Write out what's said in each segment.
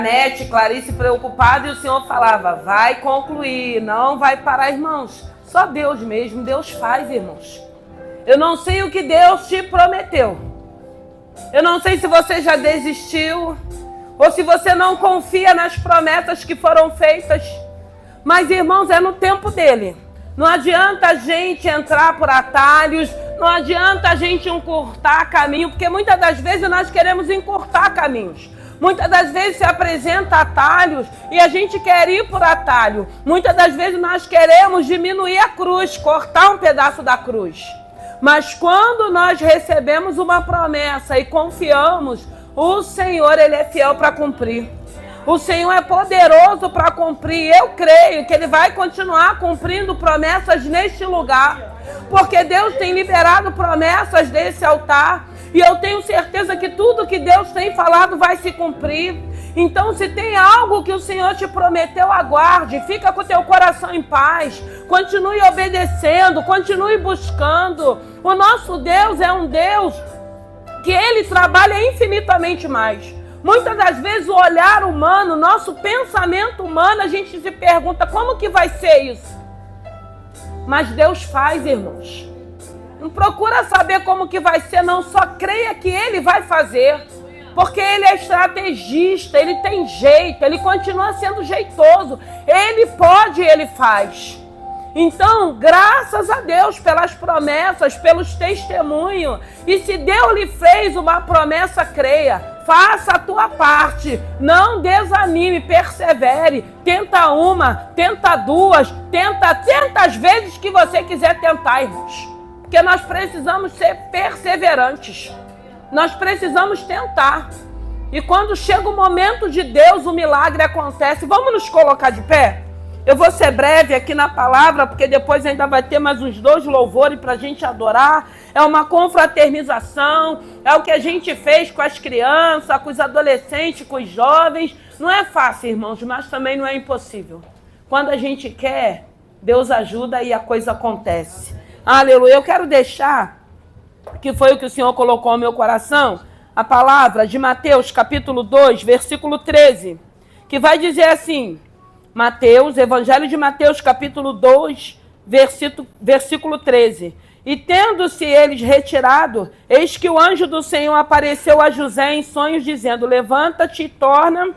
Nete, Clarice preocupada, e o Senhor falava, vai concluir, não vai parar, irmãos. Só Deus mesmo, Deus faz, irmãos. Eu não sei o que Deus te prometeu. Eu não sei se você já desistiu, ou se você não confia nas promessas que foram feitas. Mas, irmãos, é no tempo dele. Não adianta a gente entrar por atalhos, não adianta a gente encurtar caminho, porque muitas das vezes nós queremos encurtar caminhos. Muitas das vezes se apresenta atalhos e a gente quer ir por atalho. Muitas das vezes nós queremos diminuir a cruz, cortar um pedaço da cruz. Mas quando nós recebemos uma promessa e confiamos, o Senhor, Ele é fiel para cumprir. O Senhor é poderoso para cumprir. Eu creio que Ele vai continuar cumprindo promessas neste lugar. Porque Deus tem liberado promessas desse altar. E eu tenho certeza que tudo que Deus tem falado vai se cumprir. Então, se tem algo que o Senhor te prometeu, aguarde. Fica com o teu coração em paz. Continue obedecendo, continue buscando. O nosso Deus é um Deus que Ele trabalha infinitamente mais. Muitas das vezes o olhar humano, nosso pensamento humano, a gente se pergunta como que vai ser isso? Mas Deus faz, irmãos. Não procura saber como que vai ser, não. Só creia que Ele vai fazer. Porque Ele é estrategista, Ele tem jeito, Ele continua sendo jeitoso. Ele pode, Ele faz. Então, graças a Deus pelas promessas, pelos testemunhos. E se Deus lhe fez uma promessa, creia. Faça a tua parte. Não desanime, persevere. Tenta uma, tenta duas, tenta tantas vezes que você quiser tentar, irmãos. Porque nós precisamos ser perseverantes. Nós precisamos tentar. E quando chega o momento de Deus, o milagre acontece. Vamos nos colocar de pé? Eu vou ser breve aqui na palavra, porque depois ainda vai ter mais uns 2 louvores para a gente adorar. É uma confraternização, é o que a gente fez com as crianças, com os adolescentes, com os jovens. Não é fácil, irmãos, mas também não é impossível. Quando a gente quer, Deus ajuda e a coisa acontece. Aleluia. Eu quero deixar, que foi o que o Senhor colocou no meu coração, a palavra de Mateus, capítulo 2, versículo 13, que vai dizer assim... Mateus, Evangelho de Mateus, capítulo 2, versículo 13. E tendo-se eles retirado, eis que o anjo do Senhor apareceu a José em sonhos, dizendo, levanta-te e torna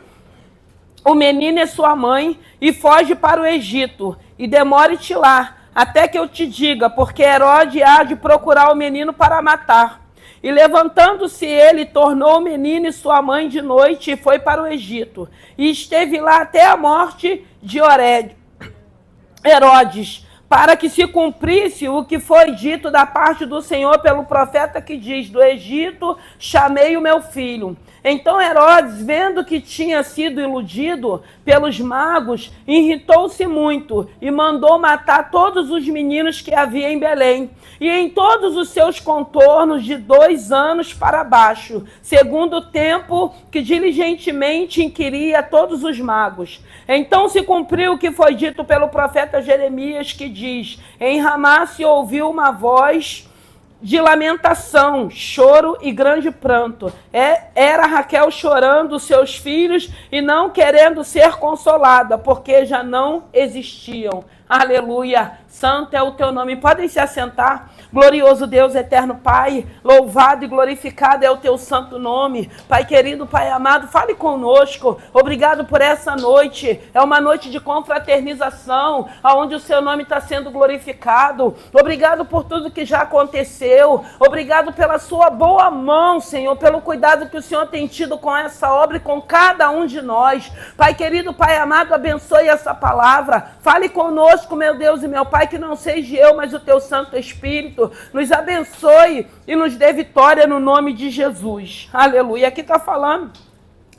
o menino e sua mãe, e foge para o Egito, e demore-te lá, até que eu te diga, porque Herodes há de procurar o menino para matar. E levantando-se ele, tornou o menino e sua mãe de noite e foi para o Egito. E esteve lá até a morte de Herodes, para que se cumprisse o que foi dito da parte do Senhor pelo profeta que diz, do Egito chamei o meu filho. Então Herodes, vendo que tinha sido iludido pelos magos, irritou-se muito e mandou matar todos os meninos que havia em Belém, e em todos os seus contornos de 2 anos para baixo, segundo o tempo que diligentemente inquiria todos os magos. Então se cumpriu o que foi dito pelo profeta Jeremias, que diz, em Ramá se ouviu uma voz de lamentação, choro e grande pranto. Era Raquel chorando seus filhos e não querendo ser consolada, porque já não existiam. Aleluia, santo é o teu nome. Podem se assentar. Glorioso Deus, eterno Pai, louvado e glorificado é o teu santo nome. Pai querido, Pai amado, fale conosco. Obrigado por essa noite. É uma noite de confraternização, onde o seu nome está sendo glorificado. Obrigado por tudo que já aconteceu. Obrigado pela sua boa mão, Senhor, pelo cuidado que o Senhor tem tido com essa obra e com cada um de nós. Pai querido, Pai amado, abençoe essa palavra. Fale conosco, meu Deus e meu Pai, que não seja eu, mas o teu Santo Espírito. Nos abençoe e nos dê vitória no nome de Jesus. Aleluia. Aqui está falando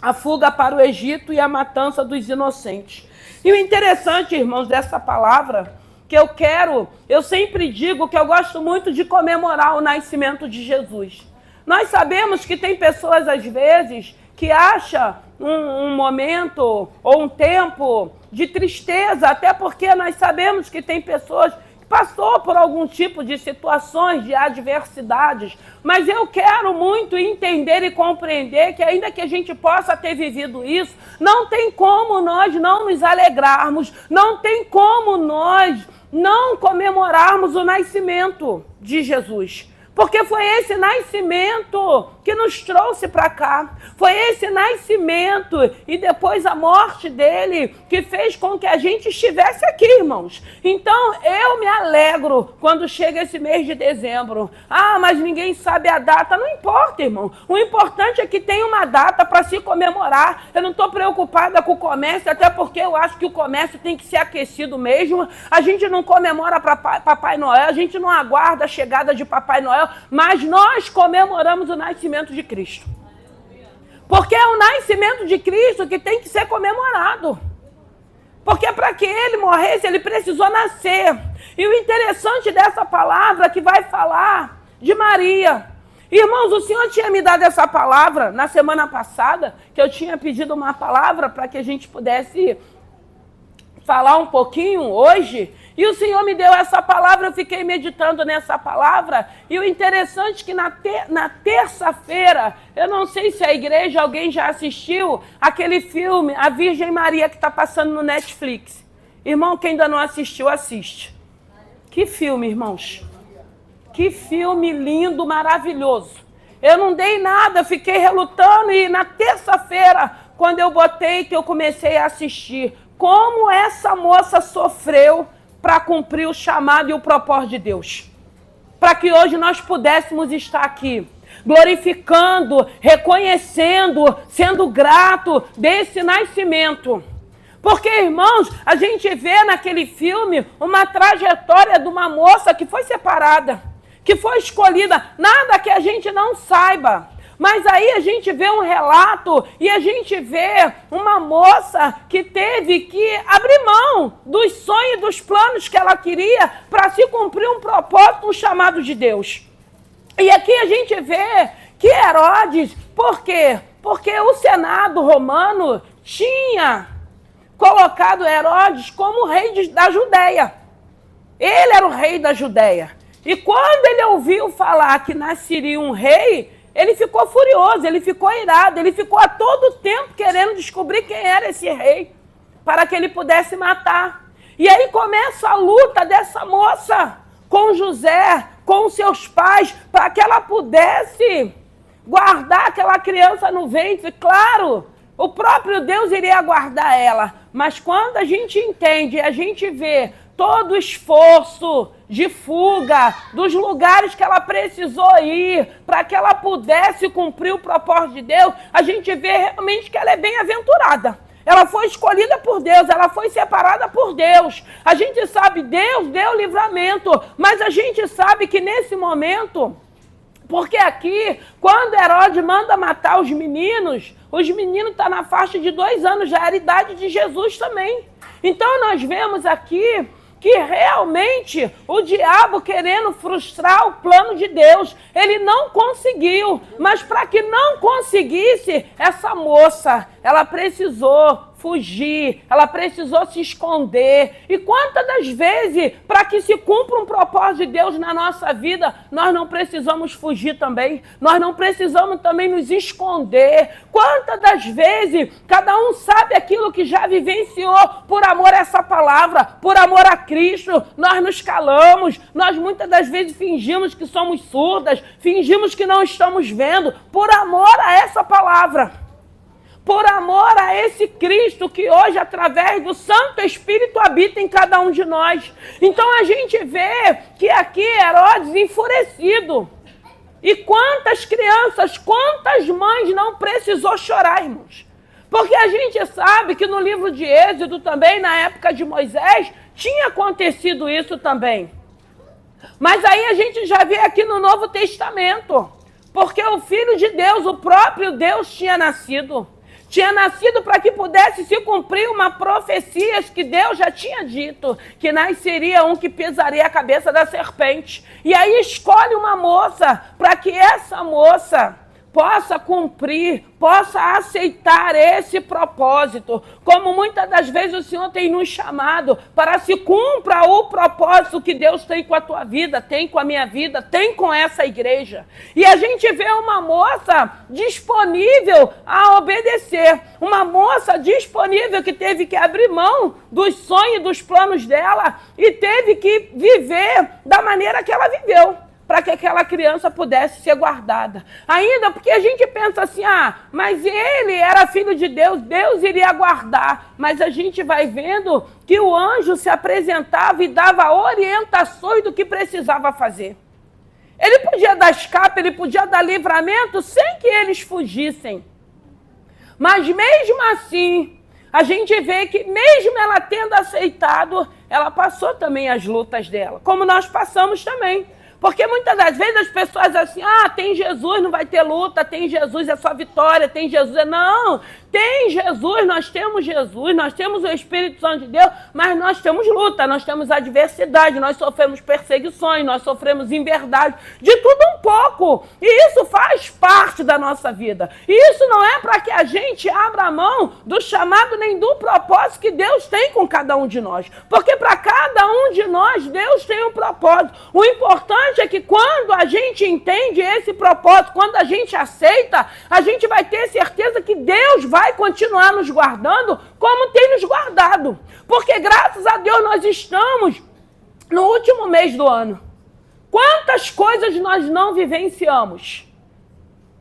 a fuga para o Egito e a matança dos inocentes. E o interessante, irmãos, dessa palavra, que eu sempre digo que eu gosto muito de comemorar o nascimento de Jesus. Nós sabemos que tem pessoas, às vezes, que acham um momento ou um tempo de tristeza, até porque nós sabemos que tem pessoas passou por algum tipo de situações, de adversidades, mas eu quero muito entender e compreender que ainda que a gente possa ter vivido isso, não tem como nós não nos alegrarmos, não tem como nós não comemorarmos o nascimento de Jesus. Porque foi esse nascimento que nos trouxe para cá. Foi esse nascimento e depois a morte dele que fez com que a gente estivesse aqui, irmãos. Então, eu me alegro quando chega esse mês de dezembro. Ah, mas ninguém sabe a data. Não importa, irmão. O importante é que tem uma data para se comemorar. Eu não estou preocupada com o comércio, até porque eu acho que o comércio tem que ser aquecido mesmo. A gente não comemora Papai Noel, a gente não aguarda a chegada de Papai Noel, mas nós comemoramos o nascimento de Cristo. Porque é o nascimento de Cristo que tem que ser comemorado. Porque para que ele morresse, ele precisou nascer. E o interessante dessa palavra que vai falar de Maria. Irmãos, o Senhor tinha me dado essa palavra na semana passada, que eu tinha pedido uma palavra para que a gente pudesse falar um pouquinho hoje. E o Senhor me deu essa palavra, eu fiquei meditando nessa palavra. E o interessante é que na terça-feira, eu não sei se a igreja, alguém já assistiu aquele filme, A Virgem Maria, que está passando no Netflix. Irmão, quem ainda não assistiu, assiste. Que filme, irmãos. Que filme lindo, maravilhoso. Eu não dei nada, fiquei relutando e na terça-feira, quando eu botei, que eu comecei a assistir, como essa moça sofreu para cumprir o chamado e o propósito de Deus. Para que hoje nós pudéssemos estar aqui, glorificando, reconhecendo, sendo grato desse nascimento. Porque, irmãos, a gente vê naquele filme uma trajetória de uma moça que foi separada, que foi escolhida, nada que a gente não saiba. Mas aí a gente vê um relato e a gente vê uma moça que teve que abrir mão dos sonhos e dos planos que ela queria para se cumprir um propósito, um chamado de Deus. E aqui a gente vê que Herodes, por quê? Porque o Senado romano tinha colocado Herodes como rei da Judéia. Ele era o rei da Judéia. E quando ele ouviu falar que nasceria um rei, ele ficou furioso, ele ficou irado, ele ficou a todo tempo querendo descobrir quem era esse rei, para que ele pudesse matar. E aí começa a luta dessa moça com José, com seus pais, para que ela pudesse guardar aquela criança no ventre. Claro, o próprio Deus iria guardar ela, mas quando a gente entende, a gente vê todo o esforço de fuga dos lugares que ela precisou ir para que ela pudesse cumprir o propósito de Deus, a gente vê realmente que ela é bem-aventurada. Ela foi escolhida por Deus, ela foi separada por Deus. A gente sabe, Deus deu livramento, mas a gente sabe que nesse momento, porque aqui, quando Herodes manda matar os meninos estão na faixa de 2 anos, já era a idade de Jesus também. Então nós vemos aqui que realmente o diabo querendo frustrar o plano de Deus, ele não conseguiu, mas para que não conseguisse, essa moça, ela precisou fugir, ela precisou se esconder. E quantas das vezes, para que se cumpra um propósito de Deus na nossa vida, nós não precisamos fugir também, nós não precisamos também nos esconder. Quantas das vezes, cada um sabe aquilo que já vivenciou, por amor a essa palavra, por amor a Cristo, nós nos calamos, nós muitas das vezes fingimos que somos surdas, fingimos que não estamos vendo, por amor a essa palavra. Por amor a esse Cristo que hoje, através do Santo Espírito, habita em cada um de nós. Então a gente vê que aqui Herodes enfurecido. E quantas crianças, quantas mães não precisou chorar, irmãos? Porque a gente sabe que no livro de Êxodo também, na época de Moisés, tinha acontecido isso também. Mas aí a gente já vê aqui no Novo Testamento. Porque o Filho de Deus, o próprio Deus, tinha nascido. Tinha nascido para que pudesse se cumprir uma profecia que Deus já tinha dito, que nasceria um que pisaria a cabeça da serpente. E aí escolhe uma moça, para que essa moça possa cumprir, possa aceitar esse propósito. Como muitas das vezes o Senhor tem nos chamado para se cumpra o propósito que Deus tem com a tua vida, tem com a minha vida, tem com essa igreja. E a gente vê uma moça disponível a obedecer, uma moça disponível que teve que abrir mão dos sonhos, dos planos dela e teve que viver da maneira que ela viveu, para que aquela criança pudesse ser guardada. Ainda porque a gente pensa assim, mas ele era filho de Deus, Deus iria guardar. Mas a gente vai vendo que o anjo se apresentava e dava orientações do que precisava fazer. Ele podia dar escape, ele podia dar livramento sem que eles fugissem. Mas mesmo assim, a gente vê que mesmo ela tendo aceitado, ela passou também as lutas dela, como nós passamos também. Porque muitas das vezes as pessoas assim, tem Jesus, não vai ter luta, tem Jesus, é só vitória, tem Jesus, não, tem Jesus, nós temos o Espírito Santo de Deus, mas nós temos luta, nós temos adversidade, nós sofremos perseguições, nós sofremos inverdade, de tudo um pouco, e isso faz parte da nossa vida, e isso não é para que a gente abra a mão do chamado nem do propósito que Deus tem com cada um de nós, porque para cada um de nós, Deus tem um propósito. O importante é que quando a gente entende esse propósito, quando a gente aceita, a gente vai ter certeza que Deus vai continuar nos guardando como tem nos guardado. Porque graças a Deus nós estamos no último mês do ano. Quantas coisas nós não vivenciamos?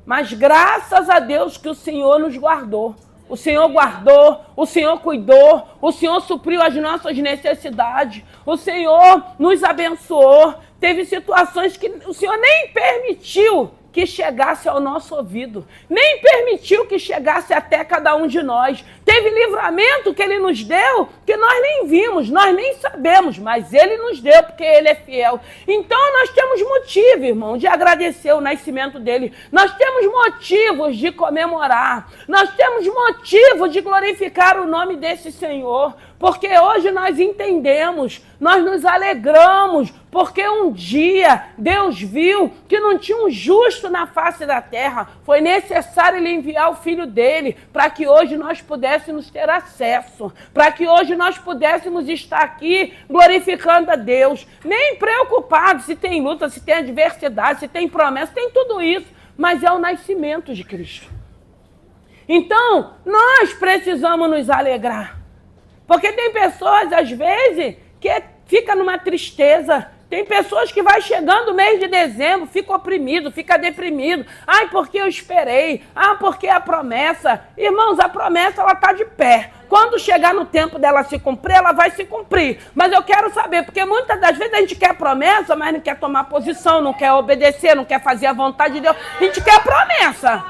Mas graças a Deus que o Senhor nos guardou. O Senhor guardou, o Senhor cuidou, o Senhor supriu as nossas necessidades, o Senhor nos abençoou. Teve situações que o Senhor nem permitiu que chegasse ao nosso ouvido, nem permitiu que chegasse até cada um de nós. Teve livramento que Ele nos deu, que nós nem vimos, nós nem sabemos, mas Ele nos deu, porque Ele é fiel. Então nós temos motivo, irmão, de agradecer o nascimento dEle. Nós temos motivos de comemorar. Nós temos motivo de glorificar o nome desse Senhor, porque hoje nós entendemos, nós nos alegramos, porque um dia Deus viu que não tinha um justo na face da terra. Foi necessário Ele enviar o Filho dEle para que hoje nós pudéssemos ter acesso, para que hoje nós pudéssemos estar aqui glorificando a Deus, nem preocupados se tem luta, se tem adversidade, se tem promessa, tem tudo isso, mas é o nascimento de Cristo. Então, nós precisamos nos alegrar, porque tem pessoas, às vezes, que fica numa tristeza. Tem pessoas que vai chegando o mês de dezembro, fica oprimido, fica deprimido. Porque eu esperei. Porque a promessa. Irmãos, a promessa, ela está de pé. Quando chegar no tempo dela se cumprir, ela vai se cumprir. Mas eu quero saber, porque muitas das vezes a gente quer promessa, mas não quer tomar posição, não quer obedecer, não quer fazer a vontade de Deus. A gente quer promessa.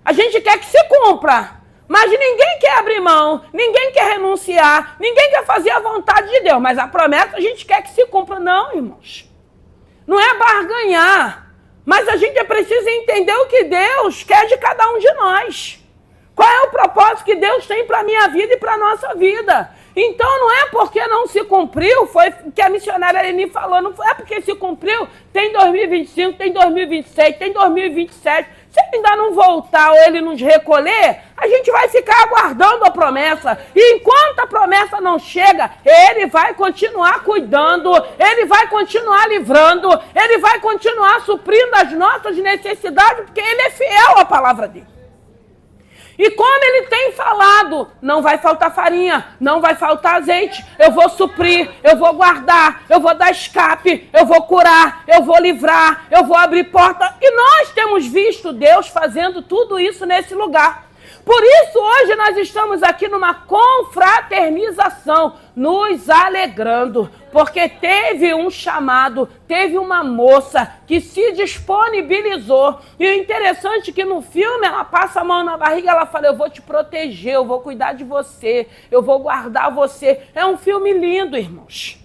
A gente quer que se cumpra. Mas ninguém quer abrir mão, ninguém quer renunciar, ninguém quer fazer a vontade de Deus. Mas a promessa a gente quer que se cumpra. Não, irmãos. Não é barganhar. Mas a gente precisa entender o que Deus quer de cada um de nós. Qual é o propósito que Deus tem para a minha vida e para a nossa vida. Então não é porque não se cumpriu, foi o que a missionária Eleni falou, não é porque se cumpriu, tem 2025, tem 2026, tem 2027. Se ele ainda não voltar ou ele nos recolher, a gente vai ficar aguardando a promessa. E enquanto a promessa não chega, Ele vai continuar cuidando, Ele vai continuar livrando, Ele vai continuar suprindo as nossas necessidades, porque Ele é fiel à palavra dele. E como Ele tem falado, não vai faltar farinha, não vai faltar azeite, eu vou suprir, eu vou guardar, eu vou dar escape, eu vou curar, eu vou livrar, eu vou abrir porta. E nós temos visto Deus fazendo tudo isso nesse lugar. Por isso, hoje nós estamos aqui numa confraternização, nos alegrando, porque teve um chamado, teve uma moça que se disponibilizou. E o interessante é que no filme ela passa a mão na barriga, ela fala, eu vou te proteger, eu vou cuidar de você, eu vou guardar você. É um filme lindo, irmãos.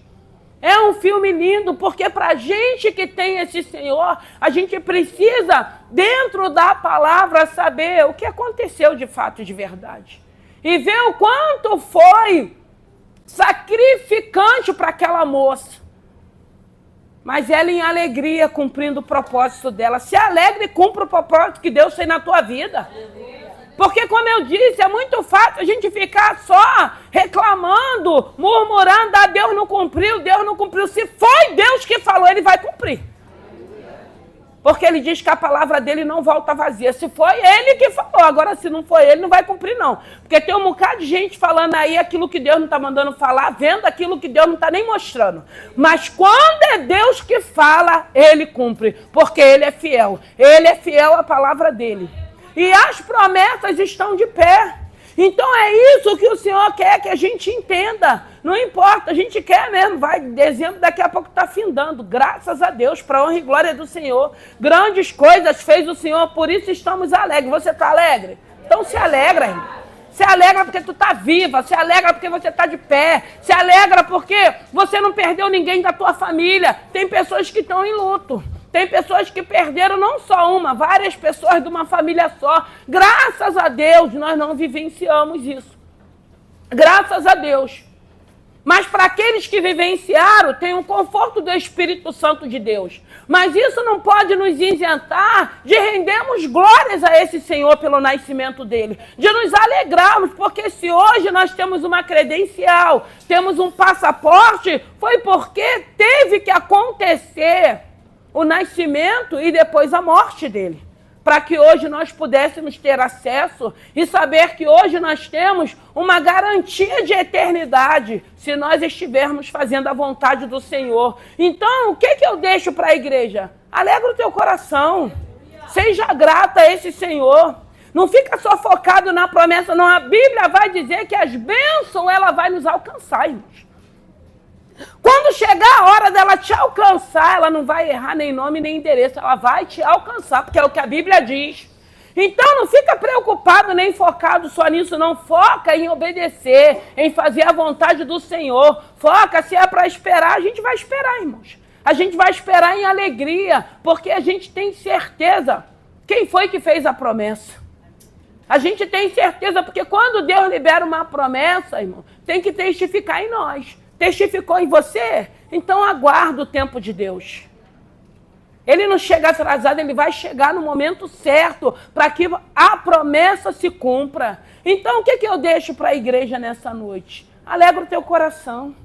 É um filme lindo, porque para a gente que tem esse Senhor, a gente precisa, dentro da palavra, saber o que aconteceu de fato e de verdade. E ver o quanto foi sacrificante para aquela moça. mas ela em alegria, cumprindo o propósito dela. Se alegre e cumpra o propósito que Deus tem na tua vida. Porque, como eu disse, é muito fácil a gente ficar só reclamando, murmurando, Deus não cumpriu, Deus não cumpriu. Se foi Deus que falou, Ele vai cumprir. Porque Ele diz que a palavra dele não volta vazia. Se foi Ele que falou, agora se não foi Ele, não vai cumprir não. Porque tem um bocado de gente falando aí aquilo que Deus não está mandando falar, vendo aquilo que Deus não está nem mostrando. Mas quando é Deus que fala, Ele cumpre. Porque Ele é fiel. Ele é fiel à palavra dele. E as promessas estão de pé. Então é isso que o Senhor quer que a gente entenda. Não importa, a gente quer mesmo. Vai, dezembro daqui a pouco está findando. Graças a Deus, para a honra e glória do Senhor. Grandes coisas fez o Senhor, por isso estamos alegres. Você está alegre? Então se alegra, irmão. Se alegra porque tu está viva, se alegra porque você está de pé, se alegra porque você não perdeu ninguém da tua família. Tem pessoas que estão em luto. Tem pessoas que perderam não só uma, várias pessoas de uma família só. Graças a Deus, nós não vivenciamos isso. Graças a Deus. Mas para aqueles que vivenciaram, tem o conforto do Espírito Santo de Deus. Mas isso não pode nos isentar de rendermos glórias a esse Senhor pelo nascimento dele. De nos alegrarmos, porque se hoje nós temos uma credencial, temos um passaporte, foi porque teve que acontecer o nascimento e depois a morte dele, para que hoje nós pudéssemos ter acesso e saber que hoje nós temos uma garantia de eternidade, se nós estivermos fazendo a vontade do Senhor. Então, o que eu deixo para a igreja? Alegra o teu coração, seja grata a esse Senhor. Não fica só focado na promessa, não. A Bíblia vai dizer que as bênçãos ela vai nos alcançar, irmãos. Quando chegar a hora dela te alcançar, ela não vai errar nem nome nem endereço, ela vai te alcançar, porque é o que a Bíblia diz. Então não fica preocupado nem focado só nisso, não. Foca em obedecer, em fazer a vontade do Senhor. Foca, se é para esperar, a gente vai esperar, irmãos. A gente vai esperar em alegria, porque a gente tem certeza quem foi que fez a promessa. A gente tem certeza, porque quando Deus libera uma promessa, irmão, tem que testificar em nós. Testificou em você? Então aguarda o tempo de Deus. Ele não chega atrasado, ele vai chegar no momento certo para que a promessa se cumpra. Então o que eu deixo para a igreja nessa noite? Alegra o teu coração.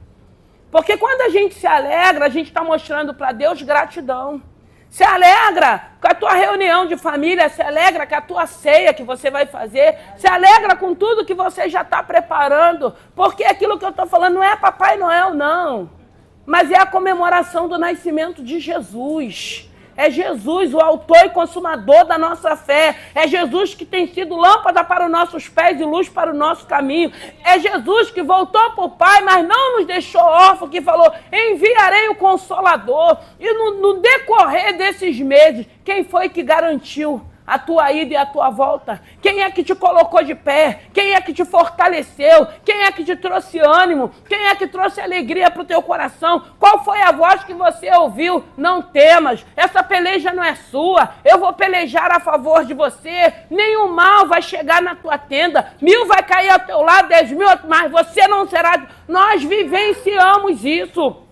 Porque quando a gente se alegra, a gente está mostrando para Deus gratidão. Se alegra com a tua reunião de família, se alegra com a tua ceia que você vai fazer, se alegra com tudo que você já está preparando, porque aquilo que eu estou falando não é Papai Noel, não, mas é a comemoração do nascimento de Jesus. É Jesus, o autor e consumador da nossa fé. É Jesus que tem sido lâmpada para os nossos pés e luz para o nosso caminho. É Jesus que voltou para o Pai, mas não nos deixou órfãos, que falou, enviarei o Consolador. E no decorrer desses meses, quem foi que garantiu a tua ida e a tua volta? Quem é que te colocou de pé? Quem é que te fortaleceu? Quem é que te trouxe ânimo? Quem é que trouxe alegria para o teu coração? Qual foi a voz que você ouviu? Não temas, essa peleja não é sua, eu vou pelejar a favor de você, nenhum mal vai chegar na tua tenda, 1000 vai cair ao teu lado, 10.000, mas você não será. Nós vivenciamos isso.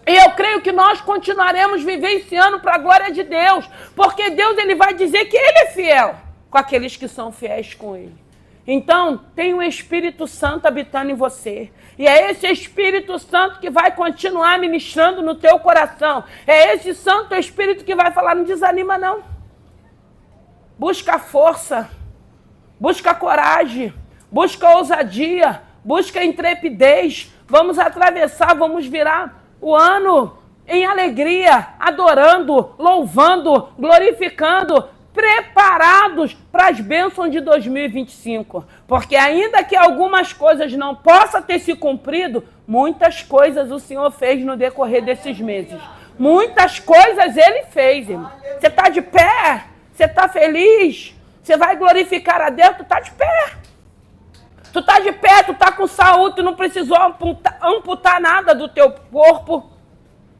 E eu creio que nós continuaremos vivenciando para a glória de Deus. Porque Deus ele vai dizer que Ele é fiel com aqueles que são fiéis com Ele. Então, tem o Espírito Santo habitando em você. E é esse Espírito Santo que vai continuar ministrando no teu coração. É esse Santo Espírito que vai falar, não desanima não. Busca força, busca coragem, busca ousadia, busca intrepidez. Vamos atravessar, vamos virar o ano em alegria, adorando, louvando, glorificando, preparados para as bênçãos de 2025. Porque ainda que algumas coisas não possam ter se cumprido, muitas coisas o Senhor fez no decorrer desses meses. Muitas coisas Ele fez, irmão. Você está de pé? Você está feliz? Você vai glorificar a Deus? Tu está de pé. Tu está de pé, tu está com saúde, tu não precisou amputar nada do teu corpo.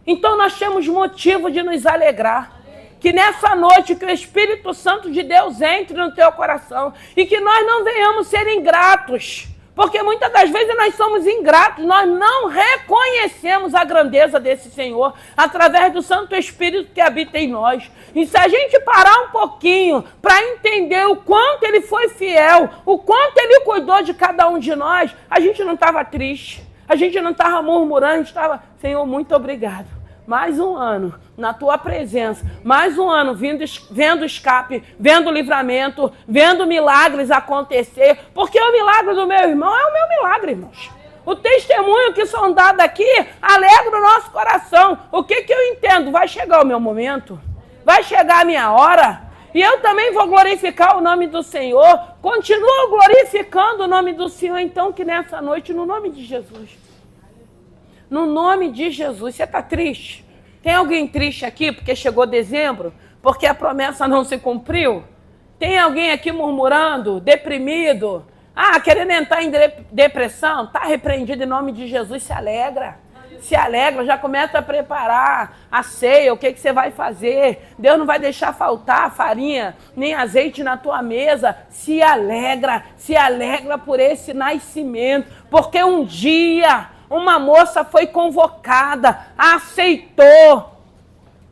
Então nós temos motivo de nos alegrar. Que nessa noite, que o Espírito Santo de Deus entre no teu coração. E que nós não venhamos ser ingratos. Porque muitas das vezes nós somos ingratos, nós não reconhecemos a grandeza desse Senhor através do Santo Espírito que habita em nós. E se a gente parar um pouquinho para entender o quanto Ele foi fiel, o quanto Ele cuidou de cada um de nós, a gente não estava triste, a gente não estava murmurando, a gente estava, Senhor, muito obrigado. Mais um ano na tua presença, mais um ano vendo escape, vendo livramento, vendo milagres acontecer, porque o milagre do meu irmão é o meu milagre, irmãos. O testemunho que são dados aqui alegra o nosso coração. O que eu entendo? Vai chegar o meu momento, vai chegar a minha hora, e eu também vou glorificar o nome do Senhor, continuo glorificando o nome do Senhor, então que nessa noite, no nome de Jesus, no nome de Jesus. Você está triste? Tem alguém triste aqui porque chegou dezembro? Porque a promessa não se cumpriu? Tem alguém aqui murmurando, deprimido? Querendo entrar em depressão? Está repreendido em nome de Jesus. Se alegra. Se alegra, já começa a preparar a ceia, o que você vai fazer. Deus não vai deixar faltar farinha, nem azeite na tua mesa. Se alegra por esse nascimento. Porque um dia uma moça foi convocada, aceitou,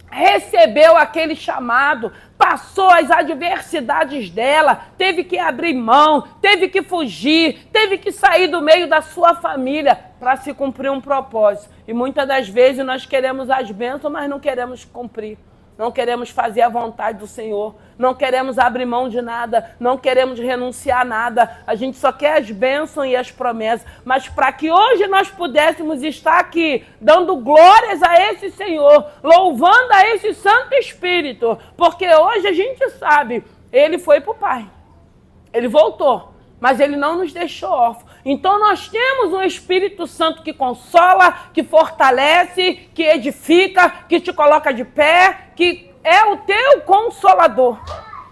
recebeu aquele chamado, passou as adversidades dela, teve que abrir mão, teve que fugir, teve que sair do meio da sua família para se cumprir um propósito. E muitas das vezes nós queremos as bênçãos, mas não queremos cumprir. Não queremos fazer a vontade do Senhor, não queremos abrir mão de nada, não queremos renunciar a nada, a gente só quer as bênçãos e as promessas. Mas para que hoje nós pudéssemos estar aqui, dando glórias a esse Senhor, louvando a esse Santo Espírito, porque hoje a gente sabe, Ele foi para o Pai, Ele voltou, mas Ele não nos deixou órfãos. Então nós temos um Espírito Santo que consola, que fortalece, que edifica, que te coloca de pé, que é o teu consolador,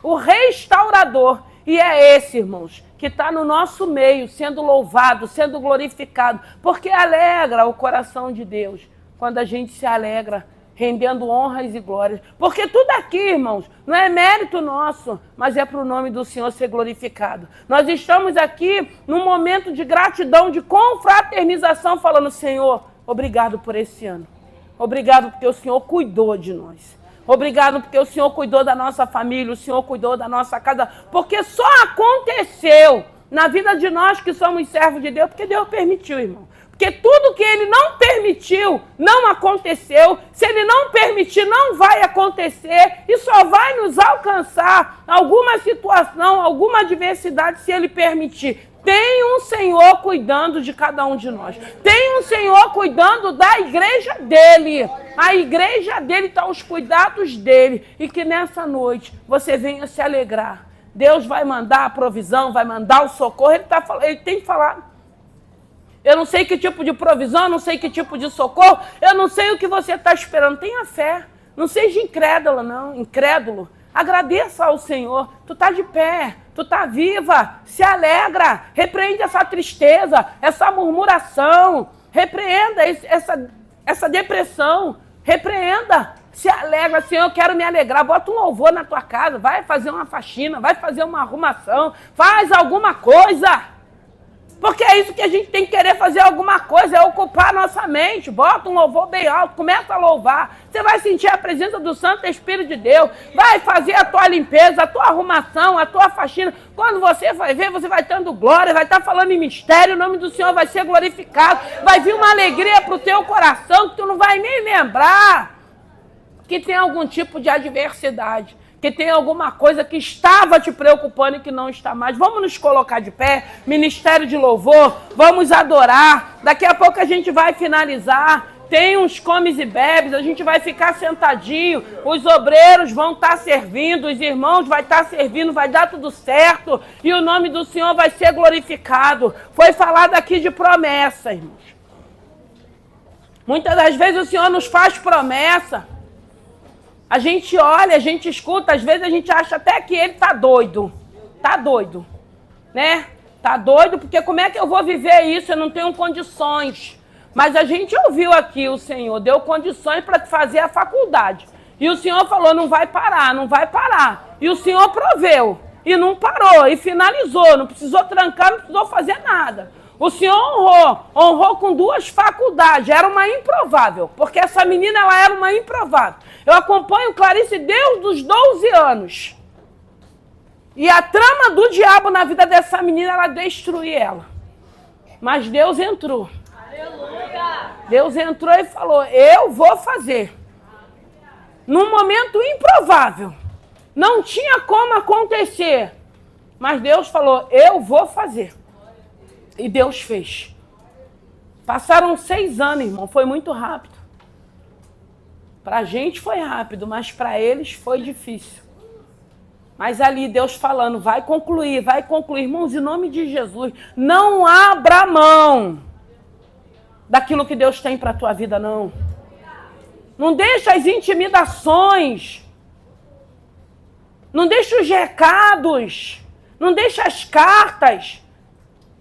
o restaurador. E é esse, irmãos, que está no nosso meio, sendo louvado, sendo glorificado, porque alegra o coração de Deus quando a gente se alegra, rendendo honras e glórias. Porque tudo aqui, irmãos, não é mérito nosso, mas é para o nome do Senhor ser glorificado. Nós estamos aqui num momento de gratidão, de confraternização, falando, Senhor, obrigado por esse ano. Obrigado porque o Senhor cuidou de nós. Obrigado porque o Senhor cuidou da nossa família, o Senhor cuidou da nossa casa. Porque só aconteceu na vida de nós que somos servos de Deus, porque Deus permitiu, irmão. Porque tudo que Ele não permitiu, não aconteceu. Se Ele não permitir, não vai acontecer. E só vai nos alcançar alguma situação, alguma adversidade, se Ele permitir. Tem um Senhor cuidando de cada um de nós. Tem um Senhor cuidando da igreja dEle. A igreja dEle está aos cuidados dEle. E que nessa noite você venha se alegrar. Deus vai mandar a provisão, vai mandar o socorro. Ele tem falado. Eu não sei que tipo de provisão, eu não sei que tipo de socorro, eu não sei o que você está esperando. Tenha fé, não seja incrédulo, não, incrédulo. Agradeça ao Senhor, tu está de pé, tu está viva, se alegra, repreende essa tristeza, essa murmuração, repreenda essa depressão, repreenda, se alegra, Senhor, eu quero me alegrar, bota um louvor na tua casa, vai fazer uma faxina, vai fazer uma arrumação, faz alguma coisa. Porque é isso que a gente tem que querer fazer alguma coisa, é ocupar a nossa mente. Bota um louvor bem alto, começa a louvar. Você vai sentir a presença do Santo Espírito de Deus. Vai fazer a tua limpeza, a tua arrumação, a tua faxina. Quando você vai ver, você vai dando glória, vai estar falando em mistério, o nome do Senhor vai ser glorificado. Vai vir uma alegria para o teu coração que tu não vai nem lembrar que tem algum tipo de adversidade. Que tem alguma coisa que estava te preocupando e que não está mais. Vamos nos colocar de pé, ministério de louvor, vamos adorar. Daqui a pouco a gente vai finalizar. Tem uns comes e bebes, a gente vai ficar sentadinho. Os obreiros vão estar servindo, os irmãos vão estar servindo, vai dar tudo certo. E o nome do Senhor vai ser glorificado. Foi falado aqui de promessa, irmãos. Muitas das vezes o Senhor nos faz promessa. A gente olha, a gente escuta, às vezes a gente acha até que ele tá doido, né? Tá doido, porque como é que eu vou viver isso? Eu não tenho condições. Mas a gente ouviu aqui, o Senhor deu condições para fazer a faculdade. E o Senhor falou, não vai parar, não vai parar. E o Senhor proveu, e não parou, e finalizou, não precisou trancar, não precisou fazer nada. O Senhor honrou com 2 faculdades. Era uma improvável, porque essa menina ela era uma improvável. Eu acompanho Clarice desde os 12 anos. E a trama do diabo na vida dessa menina era destruir ela. Mas Deus entrou. Aleluia! Deus entrou e falou, eu vou fazer. Num momento improvável. Não tinha como acontecer. Mas Deus falou, eu vou fazer. E Deus fez. Passaram 6 anos, irmão. Foi muito rápido. Pra gente foi rápido, mas para eles foi difícil. Mas ali Deus falando, vai concluir. Irmãos, em nome de Jesus, não abra mão daquilo que Deus tem para a tua vida, não. Não deixa as intimidações. Não deixa os recados. Não deixa as cartas.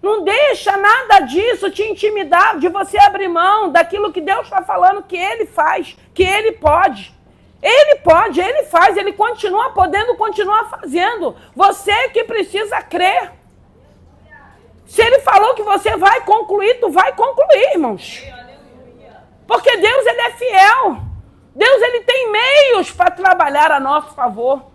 Não deixa nada disso te intimidar, de você abrir mão daquilo que Deus está falando que Ele faz, que Ele pode. Ele pode, Ele faz, Ele continua podendo continuar fazendo. Você que precisa crer. Se Ele falou que você vai concluir, tu vai concluir, irmãos. Porque Deus, Ele é fiel. Deus, Ele tem meios para trabalhar a nosso favor.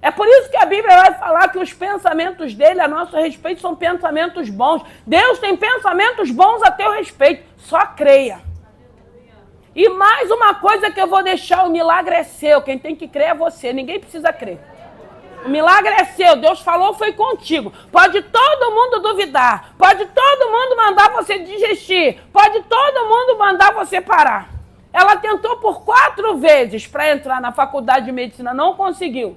É por isso que a Bíblia vai falar que os pensamentos dele a nosso respeito são pensamentos bons. Deus tem pensamentos bons a teu respeito. Só creia. E mais uma coisa que eu vou deixar, o milagre é seu. Quem tem que crer é você. Ninguém precisa crer. O milagre é seu. Deus falou, foi contigo. Pode todo mundo duvidar. Pode todo mundo mandar você desistir. Pode todo mundo mandar você parar. Ela tentou por 4 vezes para entrar na faculdade de medicina. Não conseguiu.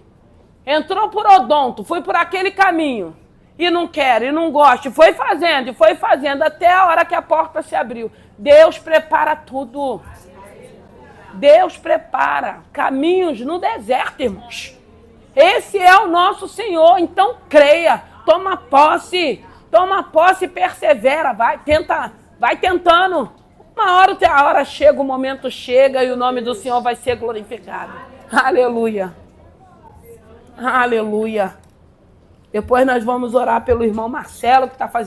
Entrou por odonto, foi por aquele caminho. E não quer, e não gosta. E foi fazendo, até a hora que a porta se abriu. Deus prepara tudo. Deus prepara caminhos no deserto, irmãos. Esse é o nosso Senhor. Então creia, toma posse e persevera. Vai tentando. A hora chega, o momento chega e o nome do Senhor vai ser glorificado. Aleluia. Aleluia. Depois nós vamos orar pelo irmão Marcelo, que está fazendo